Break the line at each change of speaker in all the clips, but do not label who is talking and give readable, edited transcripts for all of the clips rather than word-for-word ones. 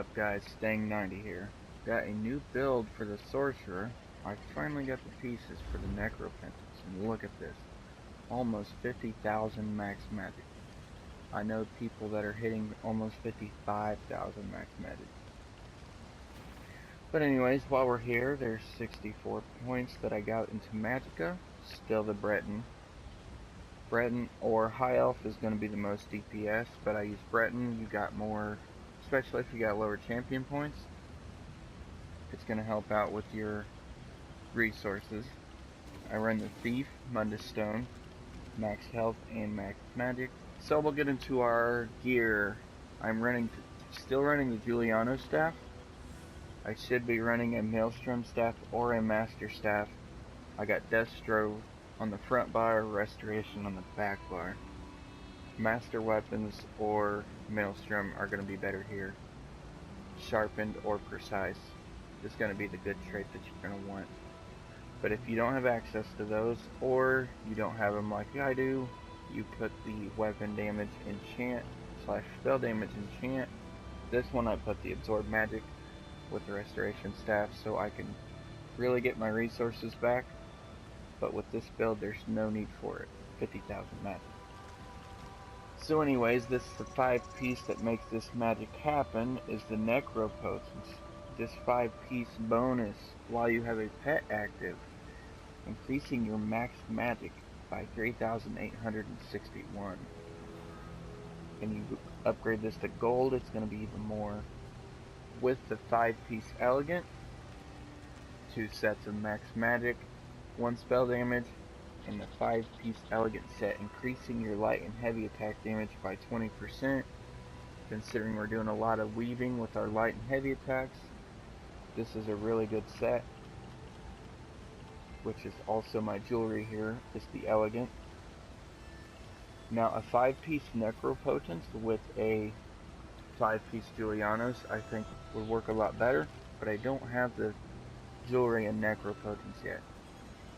up, guys? Staying90 here. Got a new build for the Sorcerer. I finally got the pieces for the Necropentance, and look at this. Almost 50,000 max magic. I know people that are hitting almost 55,000 max magic. But anyways, while we're here, there's 64 points that I got into Magicka. Still the Breton. Breton or High Elf is going to be the most DPS, but I use Breton. You got more, especially if you got lower champion points. It's going to help out with your resources. I run the Thief, Mundus Stone, max health, and max magic. So we'll get into our gear. I'm still running the Giuliano staff. I should be running a Maelstrom staff or a Master staff. I got Destro on the front bar, Restoration on the back bar. Master weapons or Maelstrom are going to be better here. Sharpened or Precise is going to be the good trait that you're going to want. But if you don't have access to those, or you don't have them like I do, you put the weapon damage enchant / spell damage enchant. This one I put the absorb magic with the restoration staff so I can really get my resources back. But with this build, there's no need for it. 50,000 magic. So anyways, the 5-piece that makes this magic happen is the Necropotence. This 5-piece bonus while you have a pet active, increasing your max magic by 3,861. And you upgrade this to gold, it's going to be even more. With the 5-piece elegant, 2 sets of max magic, 1 spell damage, and the 5-piece elegant set, increasing your light and heavy attack damage by 20%. Considering we're doing a lot of weaving with our light and heavy attacks, this is a really good set. Which is also my jewelry here, is the elegant. Now a 5-piece Necropotence with a 5-piece Giulianos I think would work a lot better, but I don't have the jewelry and Necropotence yet.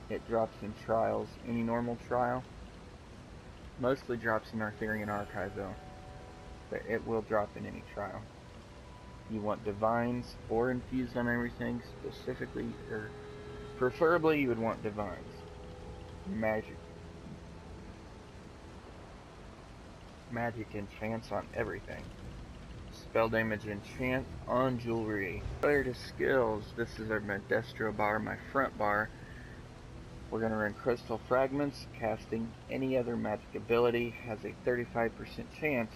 It drops in trials, any normal trial. Mostly drops in Arthurian Archive though, but it will drop in any trial. You want divines or infused on everything, specifically, or preferably you would want divines. Magic enchants on everything. Spell damage enchant on jewelry. Player to skills, this is our Destro bar, my front bar. We're going to run Crystal Fragments. Casting any other magic ability has a 35% chance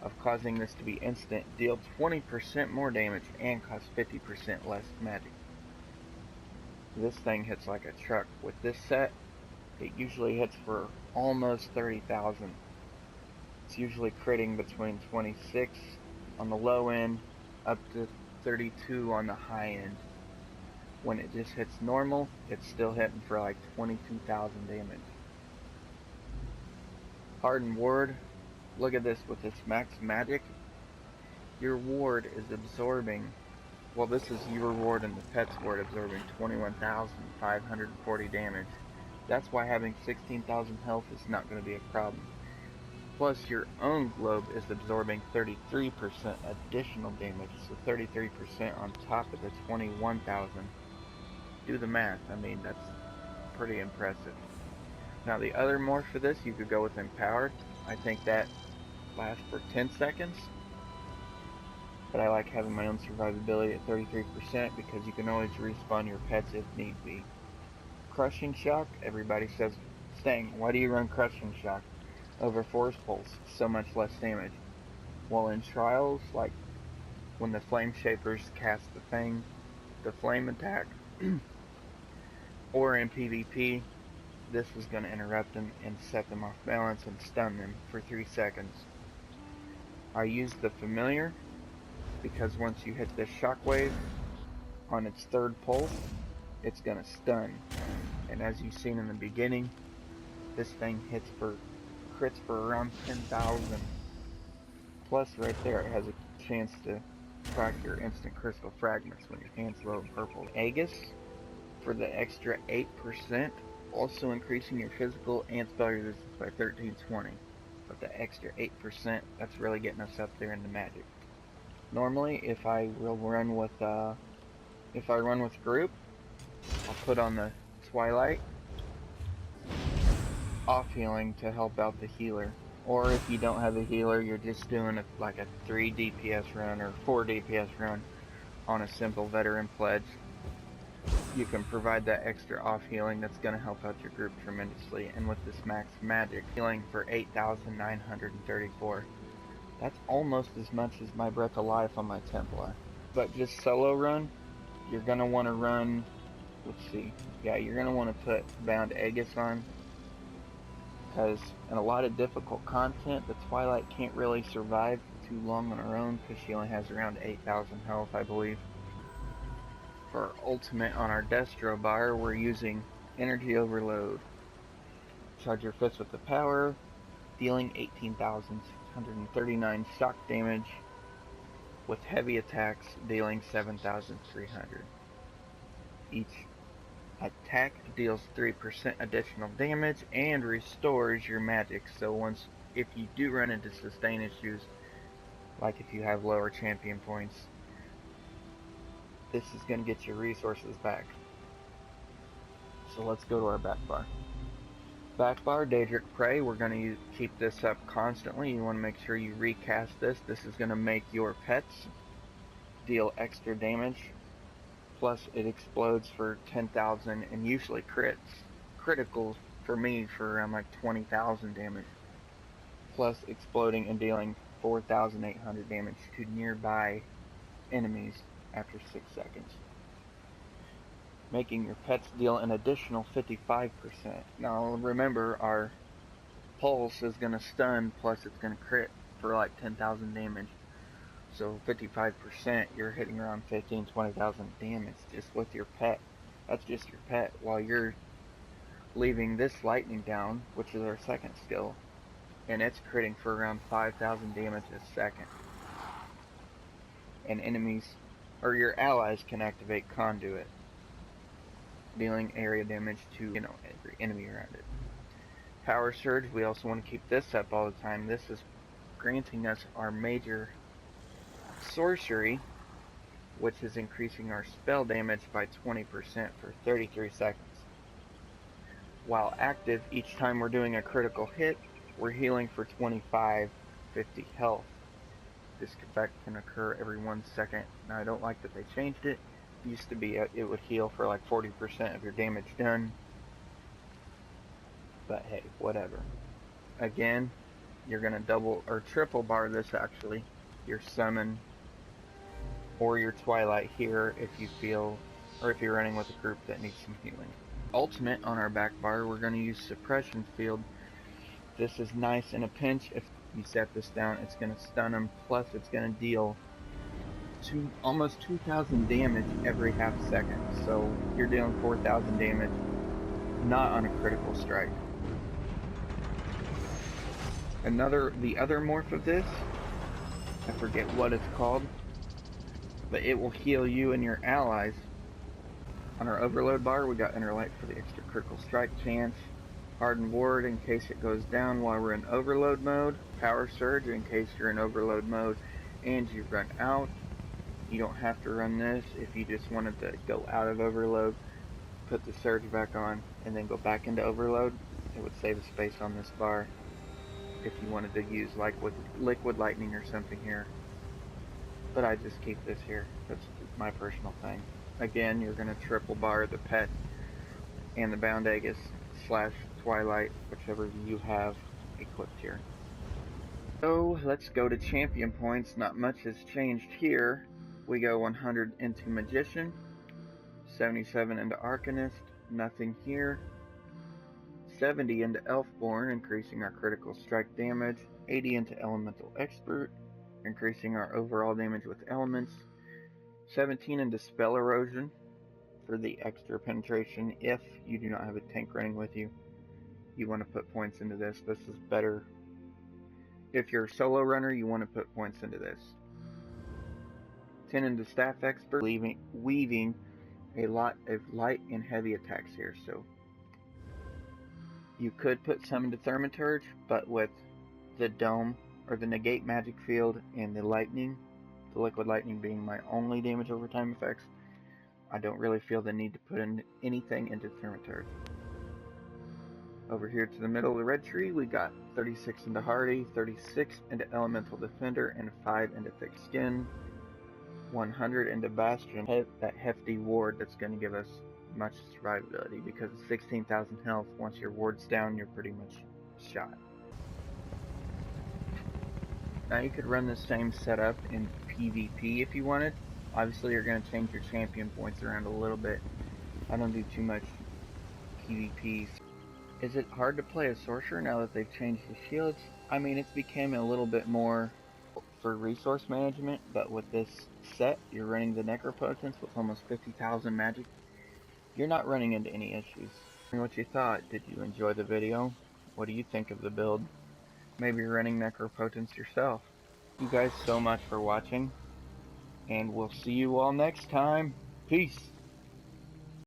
of causing this to be instant, deal 20% more damage, and cost 50% less magic. This thing hits like a truck. With this set, it usually hits for almost 30,000. It's usually critting between 26 on the low end, up to 32 on the high end. When it just hits normal, it's still hitting for like 22,000 damage. Hardened Ward, look at this, with this max magic, your ward is absorbing, well this is your ward and the pet's ward absorbing 21,540 damage. That's why having 16,000 health is not going to be a problem. Plus your own globe is absorbing 33% additional damage, so 33% on top of the 21,000. Do the math, I mean that's pretty impressive. Now the other morph for this, you could go with Empowered. I think that lasts for 10 seconds. But I like having my own survivability at 33% because you can always respawn your pets if need be. Crushing Shock, everybody says, Stang, why do you run Crushing Shock over Force Pulse? So much less damage. Well, in trials, like when the Flame Shapers cast the thing, the flame attack, or in PvP, this is going to interrupt them and set them off balance and stun them for 3 seconds. I use the Familiar because once you hit this shockwave on its 3rd pulse, it's going to stun. And as you've seen in the beginning, this thing crits for around 10,000. Plus right there, it has a chance to crack your instant crystal fragments when your hand's low and purple. Aegis, for the extra 8%, also increasing your physical and spell resistance by 1320. But the extra 8%, that's really getting us up there in the magic. Normally, if I run with group, I'll put on the Twilight off healing to help out the healer. Or if you don't have a healer, you're just doing like a 3 DPS run or 4 DPS run on a simple veteran pledge. You can provide that extra off healing that's going to help out your group tremendously. And with this max magic healing for 8,934, that's almost as much as my Breath of Life on my Templar. But just solo run, you're going to want to run, let's see, yeah, you're going to want to put Bound Aegis on, because in a lot of difficult content, the Twilight can't really survive too long on her own, because she only has around 8,000 health, I believe. For ultimate on our Destro bar, we're using Energy Overload. Charge your fist with the power, dealing 18,639 shock damage, with heavy attacks dealing 7,300. Each attack deals 3% additional damage and restores your magic. So if you do run into sustain issues, like if you have lower champion points, this is going to get your resources back. So let's go to our back bar. Back bar, Daedric Prey, we're going to keep this up constantly. You want to make sure you recast this. This is going to make your pets deal extra damage. Plus it explodes for 10,000 and usually crits. Critical for me for around like 20,000 damage. Plus exploding and dealing 4,800 damage to nearby enemies after 6 seconds. Making your pets deal an additional 55%. Now remember, our pulse is going to stun, plus it's going to crit for like 10,000 damage. So 55%, you're hitting around 15,000 to 20,000 damage just with your pet. That's just your pet, while you're leaving this lightning down, which is our second skill, and it's critting for around 5,000 damage a second. And enemies, or your allies, can activate Conduit, dealing area damage to, every enemy around it. Power Surge, we also want to keep this up all the time. This is granting us our major sorcery, which is increasing our spell damage by 20% for 33 seconds. While active, each time we're doing a critical hit, we're healing for 2550 health. This effect can occur every 1 second. Now I don't like that they changed it. It used to be it would heal for like 40% of your damage done. But hey, whatever. Again, you're gonna double or triple bar this actually. Your summon or your Twilight here if you feel, or if you're running with a group that needs some healing. Ultimate on our back bar, we're going to use Suppression Field. This is nice in a pinch. If you set this down, it's going to stun them, plus it's going to deal almost 2,000 damage every half second. So you're dealing 4,000 damage, not on a critical strike. The other morph of this, I forget what it's called, but it will heal you and your allies. On our overload bar, we got Interlight for the extra critical strike chance, Hardened Ward in case it goes down while we're in overload mode, Power Surge in case you're in overload mode and you run out. You don't have to run this. If you just wanted to go out of overload, put the surge back on, and then go back into overload, it would save a space on this bar if you wanted to use like with liquid lightning or something here. But I just keep this here. That's my personal thing. Again, you're going to triple bar the pet and the Bound Aegis / Twilight, whichever you have equipped here. So let's go to champion points. Not much has changed here. We go 100 into Magician, 77 into Arcanist, nothing here. 70 into Elfborn, increasing our critical strike damage. 80 into Elemental Expert, increasing our overall damage with elements. 17 into Spell Erosion for the extra penetration. If you do not have a tank running with you, you want to put points into this. This is better. If you're a solo runner, you want to put points into this. 10 into Staff Expert, weaving a lot of light and heavy attacks here. So you could put some into Thaumaturge, but with the Dome or the Negate Magic Field and the Lightning, the Liquid Lightning being my only damage over time effects, I don't really feel the need to put in anything into Thermitard. Over here to the middle of the red tree, we got 36 into Hardy, 36 into Elemental Defender, and 5 into Thick Skin, 100 into Bastion, that hefty ward that's going to give us much survivability, because of 16,000 health, once your ward's down, you're pretty much shot. Now you could run the same setup in PvP if you wanted. Obviously you're going to change your champion points around a little bit. I don't do too much PvP. Is it hard to play a sorcerer now that they've changed the shields? I mean, it's became a little bit more for resource management, but with this set, you're running the Necropotence with almost 50,000 magic. You're not running into any issues. What you thought? Did you enjoy the video? What do you think of the build? Maybe you're running Necropotence yourself. You guys so much for watching, and we'll see you all next time. Peace!